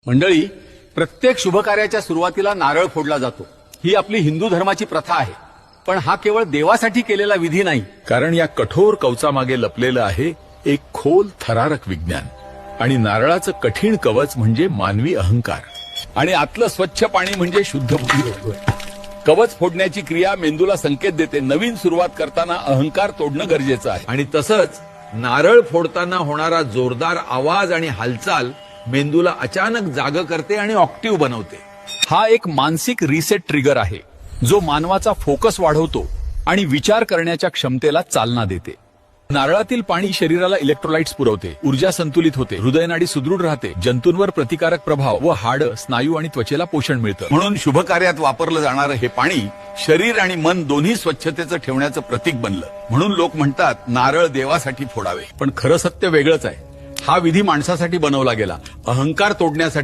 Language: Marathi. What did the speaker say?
मंडळी, प्रत्येक शुभकार्याच्या सुरुवातीला नारळ फोडला जातो. ही आपली हिंदू धर्माची प्रथा आहे. पण हा केवळ देवासाठी केलेला विधी नाही. कारण या कठोर कवचामागे लपलेलं आहे एक खोल थरारक विज्ञान. आणि नारळाचं कठीण कवच म्हणजे मानवी अहंकार, आणि आतलं स्वच्छ पाणी म्हणजे शुद्ध बुद्धी. कवच फोडण्याची क्रिया मेंदूला संकेत देते, नवीन सुरुवात करताना अहंकार तोडणं गरजेचं आहे. आणि तसंच नारळ फोडताना होणारा जोरदार आवाज आणि हालचाल मेंदूला अचानक जाग करते आणि ऑक्टिव्ह बनवते. हा एक मानसिक रिसेट ट्रिगर आहे, जो मानवाचा फोकस वाढवतो आणि विचार करण्याच्या क्षमतेला चालना देते. नारळातील पाणी शरीराला इलेक्ट्रोलाइट्स पुरवते, ऊर्जा संतुलित होते, हृदयनाडी सुदृढ राहते, जंतूंवर प्रतिकारक प्रभाव व हाडं, स्नायू आणि त्वचेला पोषण मिळतं. म्हणून शुभकार्यात वापरलं जाणारं हे पाणी शरीर आणि मन दोन्ही स्वच्छतेचं ठेवण्याचं प्रतीक बनलं. म्हणून लोक म्हणतात नारळ देवासाठी फोडावे. पण खरं सत्य वेगळंच आहे. हा विधी माणसासाठी बनवला गेला, अहंकार तोडण्यासाठी.